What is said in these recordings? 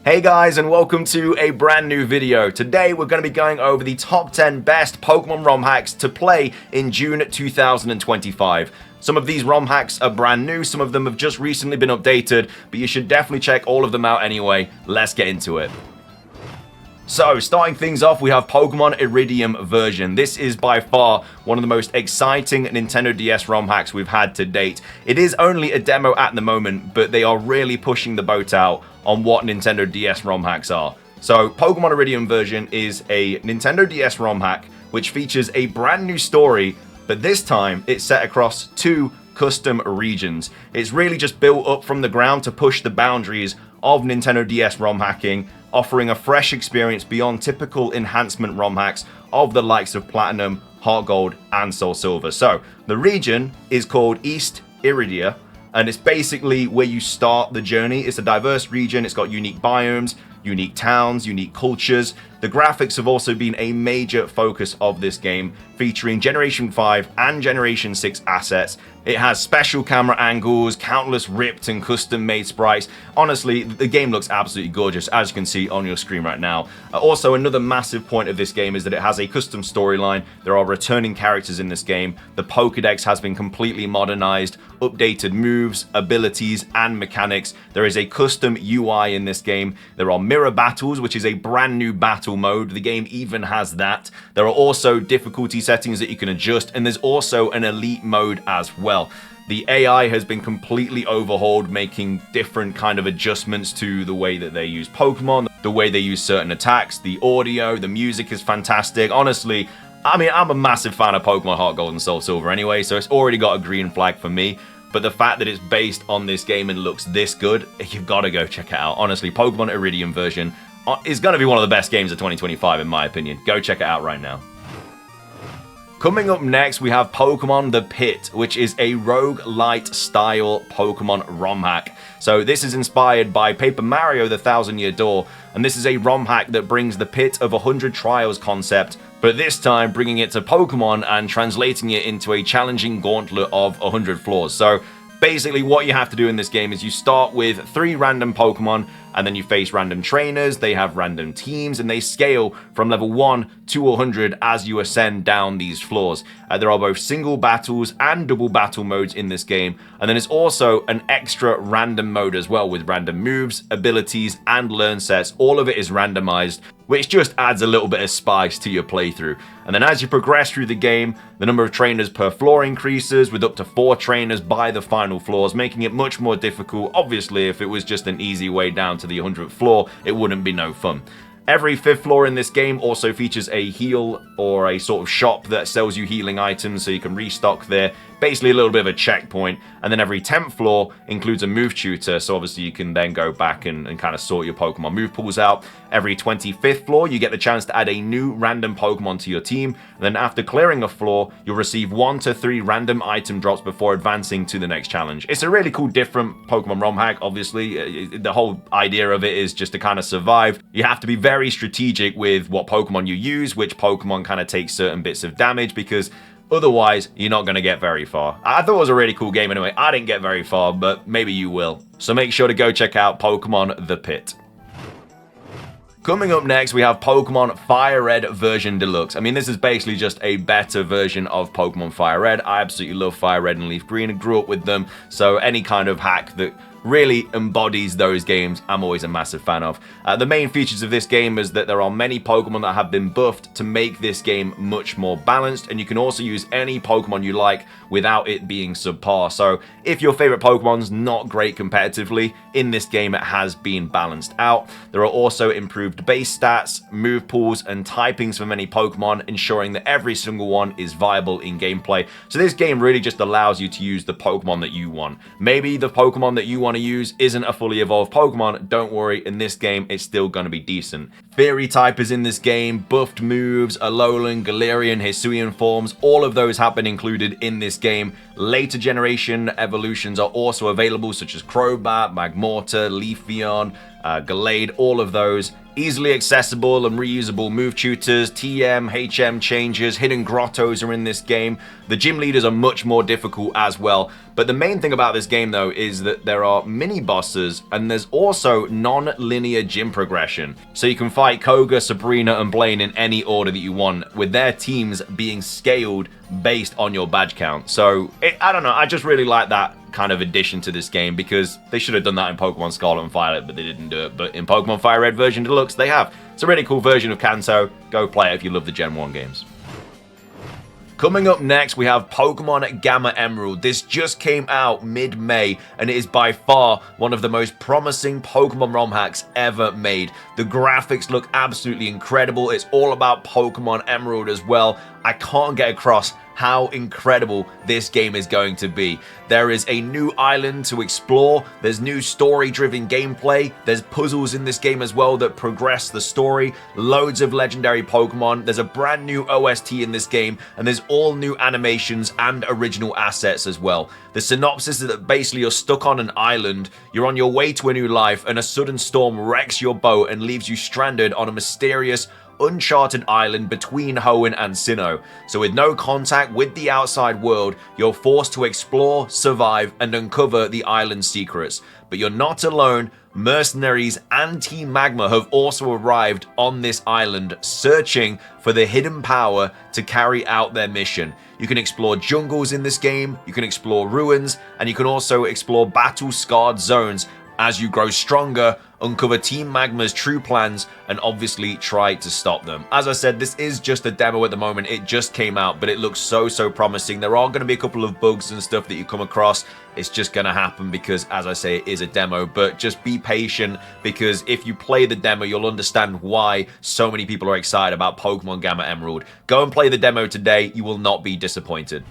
Hey guys, and welcome to a brand new video. Today we're going to be going over the top 10 best Pokemon ROM hacks to play in June 2025. Some of these ROM hacks are brand new, some of them have just recently been updated, but you should definitely check all of them out anyway. Let's get into it. So, starting things off, we have Pokemon Iridium version. This is by far one of the most exciting Nintendo DS ROM hacks we've had to date. It is only a demo at the moment, but they are really pushing the boat out on what Nintendo DS ROM hacks are. So, Pokemon Iridium version is a Nintendo DS ROM hack which features a brand new story, but this time it's set across 2 custom regions. It's really just built up from the ground to push the boundaries of Nintendo DS ROM hacking, offering a fresh experience beyond typical enhancement ROM hacks of the likes of Platinum, Heart Gold, and Soul Silver. So, the region is called East Iridia, and it's basically where you start the journey. It's a diverse region, it's got unique biomes, unique towns, unique cultures. The graphics have also been a major focus of this game, featuring Generation 5 and Generation 6 assets. It has special camera angles, countless ripped and custom-made sprites. Honestly, the game looks absolutely gorgeous, as you can see on your screen right now. Also, another massive point of this game is that it has a custom storyline. There are returning characters in this game. The Pokédex has been completely modernized, updated moves, abilities, and mechanics. There is a custom UI in this game. There are mirror battles, which is a brand new battle mode. The game even has that. There are also difficulty settings that you can adjust, and there's also an elite mode as well. The AI has been completely overhauled, making different kind of adjustments to the way that they use Pokemon, the way they use certain attacks, the audio, the music is fantastic. Honestly, I mean, I'm a massive fan of Pokemon Heart Gold and Soul Silver anyway, so it's already got a green flag for me. But the fact that it's based on this game and looks this good, you've got to go check it out. Honestly, Pokemon Iridium version is going to be one of the best games of 2025 in my opinion. Go check it out right now. Coming up next, we have Pokemon The Pit, which is a roguelite style Pokemon ROM hack. So this is inspired by Paper Mario The Thousand Year Door, and this is a ROM hack that brings the Pit of 100 Trials concept, but this time bringing it to Pokemon and translating it into a challenging gauntlet of 100 floors. So basically what you have to do in this game is you start with 3 random Pokemon, and then you face random trainers, they have random teams, and they scale from level 1 to 100 as you ascend down these floors. There are both single battles and double battle modes in this game, and then it's also an extra random mode as well with random moves, abilities, and learn sets. All of it is randomized, which just adds a little bit of spice to your playthrough. And then as you progress through the game, the number of trainers per floor increases, with up to 4 trainers by the final floors, making it much more difficult. Obviously, if it was just an easy way down to the 100th floor, it wouldn't be no fun. Every 5th floor in this game also features a heal or a sort of shop that sells you healing items so you can restock there. Basically a little bit of a checkpoint. And then every 10th floor includes a move tutor, so obviously you can then go back and kind of sort your Pokemon move pools out. Every 25th floor you get the chance to add a new random Pokemon to your team, and then after clearing a floor you'll receive 1 to 3 random item drops before advancing to the next challenge. It's a really cool different Pokemon ROM hack. Obviously the whole idea of it is just to kind of survive. You have to be very strategic with what Pokemon you use, which Pokemon kind of take certain bits of damage, because otherwise, you're not going to get very far. I thought it was a really cool game anyway. I didn't get very far, but maybe you will. So make sure to go check out Pokemon The Pit. Coming up next, we have Pokemon Fire Red version Deluxe. I mean, this is basically just a better version of Pokemon Fire Red. I absolutely love Fire Red and Leaf Green. I grew up with them, so any kind of hack that really embodies those games, I'm always a massive fan of. The main features of this game is that there are many Pokemon that have been buffed to make this game much more balanced, and you can also use any Pokemon you like without it being subpar. So if your favorite Pokemon's not great competitively, in this game it has been balanced out. There are also improved base stats, move pools, and typings for many Pokemon, ensuring that every single one is viable in gameplay. So this game really just allows you to use the Pokemon that you want. Maybe the Pokemon that you want to use isn't a fully evolved Pokemon. Don't worry, in this game it's still going to be decent. Fairy type is in this game, buffed moves, Alolan, Galarian, Hisuian forms, all of those have been included in this game. Later generation evolutions are also available, such as Crobat, Magmortar, Leafeon, Gallade, all of those. Easily accessible and reusable move tutors, TM, HM changes, hidden grottos are in this game. The gym leaders are much more difficult as well. But the main thing about this game though is that there are mini bosses and there's also non-linear gym progression. So you can fight Koga, Sabrina and Blaine in any order that you want, with their teams being scaled based on your badge count. So I don't know, I just really like that kind of addition to this game, because they should have done that in Pokemon Scarlet and Violet, but they didn't do it. But in Pokemon Fire Red version Deluxe, they have. It's a really cool version of Kanto. Go play it if you love the Gen 1 games. Coming up next, we have Pokemon Gamma Emerald. This just came out mid-May, and it is by far one of the most promising Pokemon ROM hacks ever made. The graphics look absolutely incredible. It's all about Pokemon Emerald as well. I can't get across how incredible this game is going to be. There is a new island to explore, there's new story-driven gameplay, there's puzzles in this game as well that progress the story, loads of legendary Pokemon, there's a brand new OST in this game, and there's all new animations and original assets as well. The synopsis is that basically you're stuck on an island, you're on your way to a new life, and a sudden storm wrecks your boat and leaves you stranded on a mysterious, uncharted island between Hoenn and Sinnoh. So with no contact with the outside world, you're forced to explore, survive, and uncover the island's secrets. But you're not alone. Mercenaries and Team Magma have also arrived on this island, searching for the hidden power to carry out their mission. You can explore jungles in this game, you can explore ruins, and you can also explore battle-scarred zones as you grow stronger, uncover Team Magma's true plans, and obviously try to stop them. As I said, this is just a demo at the moment. It just came out, but it looks so promising. There are going to be a couple of bugs and stuff that you come across. It's just going to happen because, as I say, it is a demo, but just be patient, because if you play the demo, you'll understand why so many people are excited about Pokemon Gamma Emerald. Go and play the demo today. You will not be disappointed.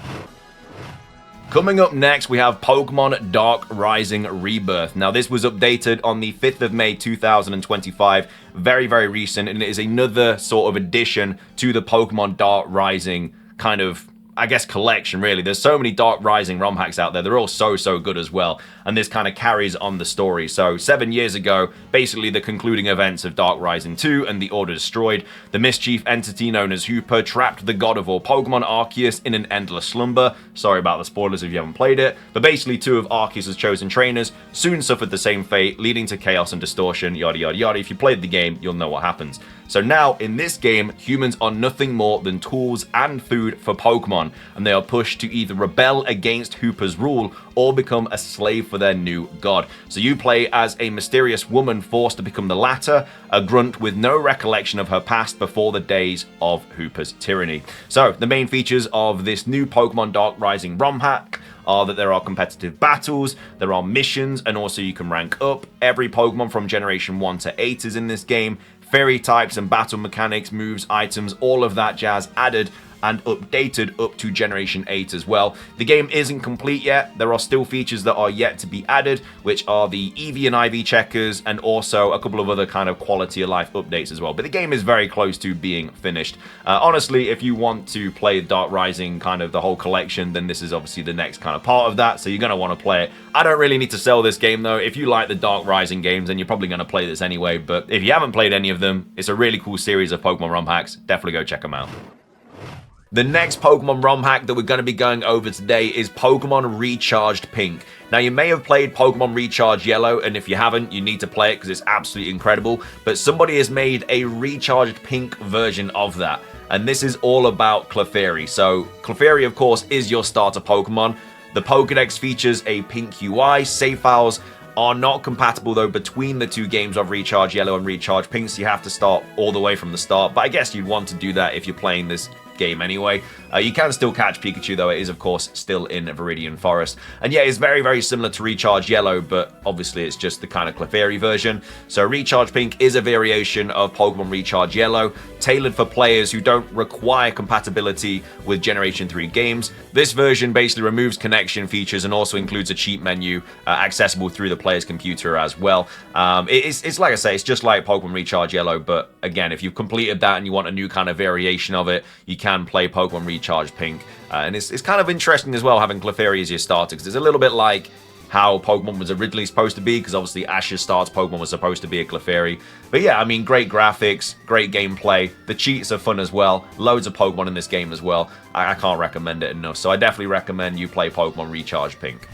Coming up next, we have Pokemon Dark Rising Rebirth. Now, this was updated on the 5th of May 2025, very recent, and it is another sort of addition to the Pokemon Dark Rising kind of, I guess, collection, really. There's so many Dark Rising ROM hacks out there. They're all so good as well. And this kind of carries on the story. So 7 years ago, basically the concluding events of Dark Rising 2 and the Order Destroyed, the mischief entity known as Hooper trapped the god of all Pokemon, Arceus, in an endless slumber. Sorry about the spoilers if you haven't played it. But basically, two of Arceus' chosen trainers soon suffered the same fate, leading to chaos and distortion, yada yada. If you played the game, you'll know what happens. So now, in this game, humans are nothing more than tools and food for Pokemon, and they are pushed to either rebel against Hooper's rule or become a slave for their new god. So you play as a mysterious woman forced to become the latter, a grunt with no recollection of her past before the days of Hooper's tyranny. So the main features of this new Pokemon Dark Rising ROM hack are that there are competitive battles, there are missions, and also you can rank up. Every Pokemon from Generation 1 to 8 is in this game. Fairy types and battle mechanics, moves, items, all of that jazz added and updated up to Generation 8 as well. The game isn't complete yet. There are still features that are yet to be added, which are the EV and IV checkers and also a couple of other kind of quality of life updates as well. But the game is very close to being finished. Honestly, if you want to play Dark Rising, kind of the whole collection, then this is obviously the next kind of part of that, so you're going to want to play it. I don't really need to sell this game though. If you like the Dark Rising games, then you're probably going to play this anyway. But if you haven't played any of them, it's a really cool series of Pokemon ROM hacks. Definitely go check them out. The next Pokemon ROM hack that we're going to be going over today is Pokemon Recharged Pink. Now, you may have played Pokemon Recharged Yellow, and if you haven't, you need to play it because it's absolutely incredible. But somebody has made a Recharged Pink version of that, and this is all about Clefairy. So, Clefairy, of course, is your starter Pokemon. The Pokedex features a pink UI. Save files are not compatible, though, between the two games of Recharge Yellow and Recharge Pink, so you have to start all the way from the start. But I guess you'd want to do that if you're playing this game anyway. You can still catch Pikachu, though. It is, of course, still in Viridian Forest. And yeah, it's very similar to Recharge Yellow, but obviously it's just the kind of Clefairy version. So Recharge Pink is a variation of Pokemon Recharge Yellow, tailored for players who don't require compatibility with Generation 3 games. This version basically removes connection features and also includes a cheat menu accessible through the player's computer as well. It's like I say, it's just like Pokemon Recharge Yellow, but again, if you've completed that and you want a new kind of variation of it, you can play Pokemon Recharge Pink. And it's kind of interesting as well having Clefairy as your starter, because it's a little bit like how Pokemon was originally supposed to be, because obviously Ash's star's Pokemon was supposed to be a Clefairy. But yeah, I mean, great graphics, great gameplay. The cheats are fun as well. Loads of Pokemon in this game as well. I can't recommend it enough. So I definitely recommend you play Pokemon Recharge Pink.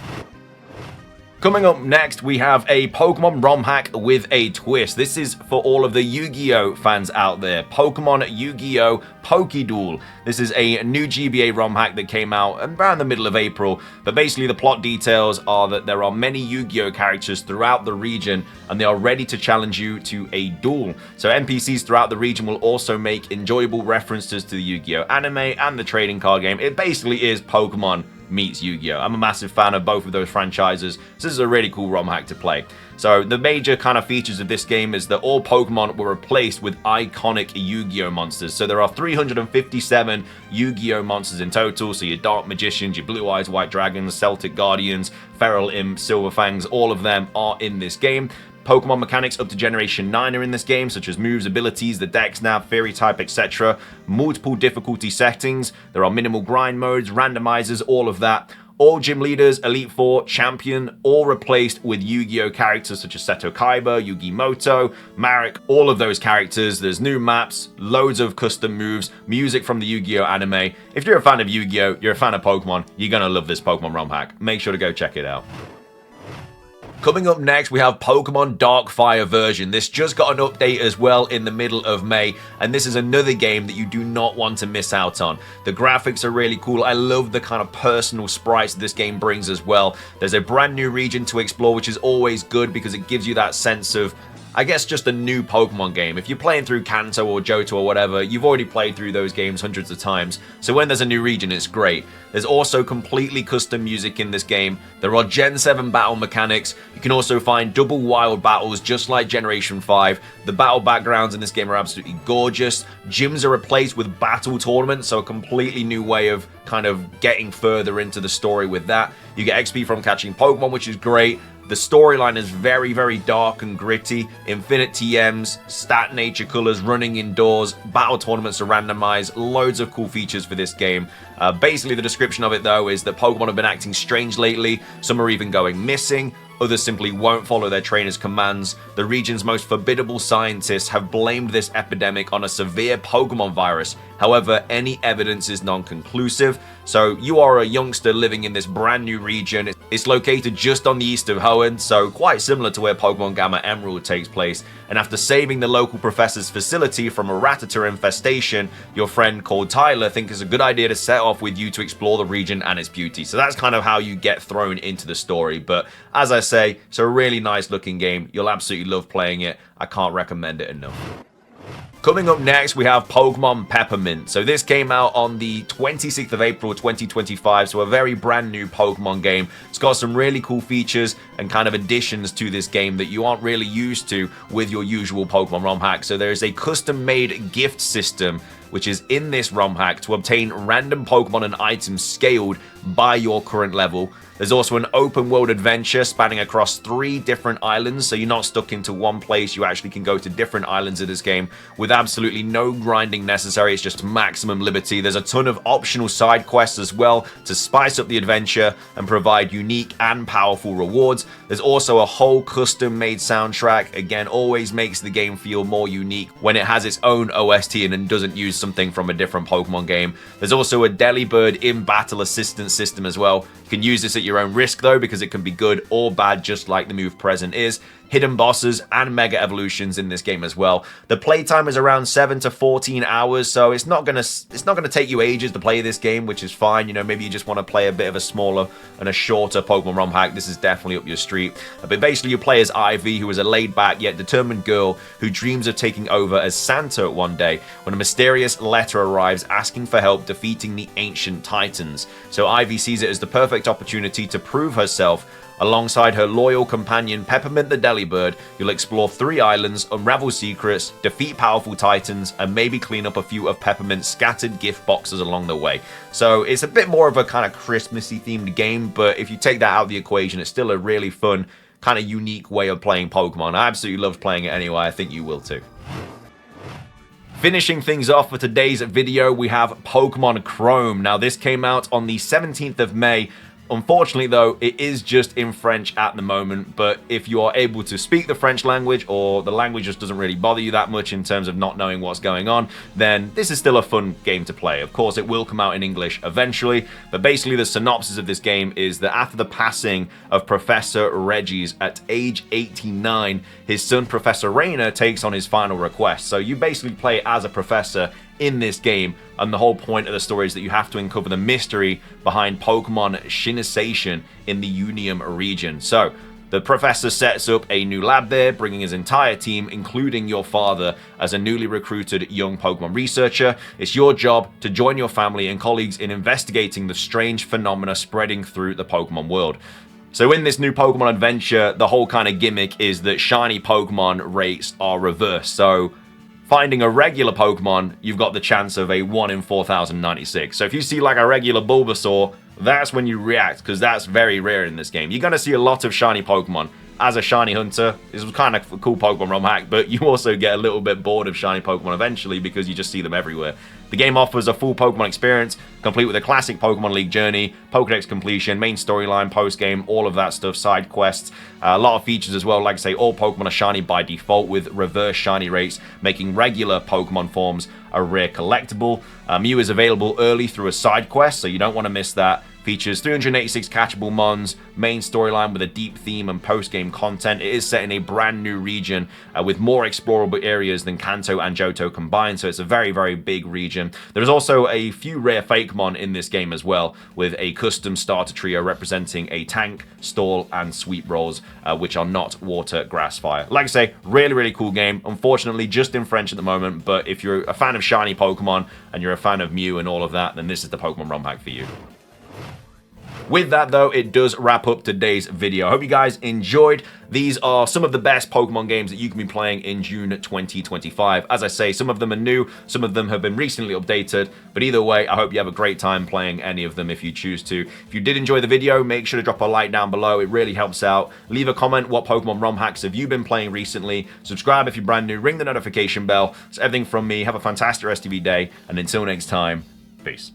Coming up next, we have a Pokemon Rom hack with a twist. This is for all of the Yu-Gi-Oh fans out there. Pokemon Yu-Gi-Oh! Pokéduel. This is a new GBA Rom hack that came out around the middle of April. But basically, the plot details are that there are many Yu-Gi-Oh characters throughout the region, and they are ready to challenge you to a duel. So NPCs throughout the region will also make enjoyable references to the Yu-Gi-Oh anime and the trading card game. It basically is Pokemon meets Yu-Gi-Oh! I'm a massive fan of both of those franchises, so this is a really cool ROM hack to play. So the major kind of features of this game is that all Pokemon were replaced with iconic Yu-Gi-Oh! monsters. So there are 357 Yu-Gi-Oh! monsters in total, so your Dark Magicians, your Blue Eyes White Dragons, Celtic Guardians, Feral Imps, Silver Fangs, all of them are in this game. Pokemon mechanics up to Generation 9 are in this game, such as moves, abilities, the Dex Nav, Fairy type, etc. Multiple difficulty settings, there are minimal grind modes, randomizers, all of that. All gym leaders, Elite Four, Champion, all replaced with Yu-Gi-Oh characters such as Seto Kaiba, Yugi Moto, Marek, all of those characters. There's new maps, loads of custom moves, music from the Yu-Gi-Oh anime. If you're a fan of Yu-Gi-Oh, you're a fan of Pokemon, you're gonna love this Pokemon ROM hack. Make sure to go check it out. Coming up next, we have Pokemon Darkfire version. This just got an update as well in the middle of May, and this is another game that you do not want to miss out on. The graphics are really cool. I love the kind of personal sprites this game brings as well. There's a brand new region to explore, which is always good because it gives you that sense of, I guess, just a new Pokemon game. If you're playing through Kanto or Johto or whatever, you've already played through those games hundreds of times. So when there's a new region, it's great. There's also completely custom music in this game. There are Gen 7 battle mechanics. You can also find double wild battles just like Generation 5. The battle backgrounds in this game are absolutely gorgeous. Gyms are replaced with battle tournaments, so a completely new way of kind of getting further into the story with that. You get XP from catching Pokemon, which is great. The storyline is very, very dark and gritty. Infinite TMs, stat nature colors, running indoors, battle tournaments are randomized, loads of cool features for this game. Basically, the description of it, though, is that Pokemon have been acting strange lately. Some are even going missing. Others simply won't follow their trainers' commands. The region's most formidable scientists have blamed this epidemic on a severe Pokemon virus. However, any evidence is non-conclusive. So you are a youngster living in this brand new region. It's located just on the east of Hoenn, so quite similar to where Pokemon Gamma Emerald takes place. And after saving the local professor's facility from a Rattata infestation, your friend called Tyler thinks it's a good idea to set off with you to explore the region and its beauty. So that's kind of how you get thrown into the story. But as I say, it's a really nice looking game. You'll absolutely love playing it. I can't recommend it enough. Coming up next, we have Pokemon Peppermint. So this came out on the 26th of April 2025, so a very brand new Pokemon game. It's got some really cool features and kind of additions to this game that you aren't really used to with your usual Pokemon ROM hack. So there is a custom-made gift system which is in this ROM hack to obtain random Pokemon and items scaled by your current level. There's also an open world adventure spanning across 3 different islands, so you're not stuck into one place. You actually can go to different islands of this game with absolutely no grinding necessary. It's just maximum liberty. There's a ton of optional side quests as well to spice up the adventure and provide unique and powerful rewards. There's also a whole custom made soundtrack. Again, always makes the game feel more unique when it has its own OST and doesn't use something from a different Pokemon game. There's also a Delibird in-battle assistance system as well. You can use this at your own risk though, because it can be good or bad just like the move present is. Hidden bosses and mega evolutions in this game as well. The playtime is around 7 to 14 hours, so it's not gonna take you ages to play this game, which is fine. You know, maybe you just want to play a bit of a smaller and a shorter Pokemon ROM hack. This is definitely up your street. But basically, you play as Ivy, who is a laid-back yet determined girl who dreams of taking over as Santa one day when a mysterious letter arrives asking for help defeating the ancient Titans. So Ivy sees it as the perfect opportunity to prove herself. Alongside her loyal companion Peppermint the Delibird, you'll explore 3 islands, unravel secrets, defeat powerful titans, and maybe clean up a few of Peppermint's scattered gift boxes along the way. So it's a bit more of a kind of Christmassy themed game, but if you take that out of the equation, it's still a really fun, kind of unique way of playing Pokemon. I absolutely loved playing it anyway. I think you will too. Finishing things off for today's video, we have Pokemon Chrome. Now this came out on the 17th of May, Unfortunately though, it is just in French at the moment, but if you are able to speak the French language, or the language just doesn't really bother you that much in terms of not knowing what's going on, then this is still a fun game to play. Of course, it will come out in English eventually, but basically the synopsis of this game is that after the passing of Professor Regis at age 89, his son Professor Rayner takes on his final request. So you basically play as a professor in this game, and the whole point of the story is that you have to uncover the mystery behind Pokemon Shinization in the Unium region. So the professor sets up a new lab there, bringing his entire team, including your father, as a newly recruited young Pokemon researcher. It's your job to join your family and colleagues in investigating the strange phenomena spreading through the Pokemon world. So in this new Pokemon adventure, the whole kind of gimmick is that shiny Pokemon rates are reversed. So finding a regular Pokemon, you've got the chance of a 1 in 4,096. So if you see like a regular Bulbasaur, that's when you react, because that's very rare in this game. You're going to see a lot of shiny Pokemon. As a shiny hunter, this was kind of a cool Pokemon Rom Hack, but you also get a little bit bored of shiny Pokemon eventually because you just see them everywhere. The game offers a full Pokemon experience, complete with a classic Pokemon League journey, Pokedex completion, main storyline, post-game, all of that stuff, side quests, a lot of features as well. Like I say, all Pokemon are shiny by default with reverse shiny rates, making regular Pokemon forms a rare collectible. Mew is available early through a side quest, so you don't want to miss that. Features 386 catchable mons, main storyline with a deep theme and post-game content. It is set in a brand new region with more explorable areas than Kanto and Johto combined, so it's a very, very big region. There's also a few rare Fakemon in this game as well, with a custom starter trio representing a tank, stall, and sweep rolls, which are not water, grass, fire. Like I say, really, really cool game. Unfortunately, just in French at the moment, but if you're a fan of shiny Pokemon and you're a fan of Mew and all of that, then this is the Pokemon Rom Hack for you. With that though, it does wrap up today's video. I hope you guys enjoyed. These are some of the best Pokemon games that you can be playing in June 2025. As I say, some of them are new, some of them have been recently updated, but either way, I hope you have a great time playing any of them if you choose to. If you did enjoy the video, make sure to drop a like down below. It really helps out. Leave a comment, what Pokemon Rom Hacks have you been playing recently? Subscribe if you're brand new, ring the notification bell. It's everything from me. Have a fantastic rest of your day, and until next time, peace.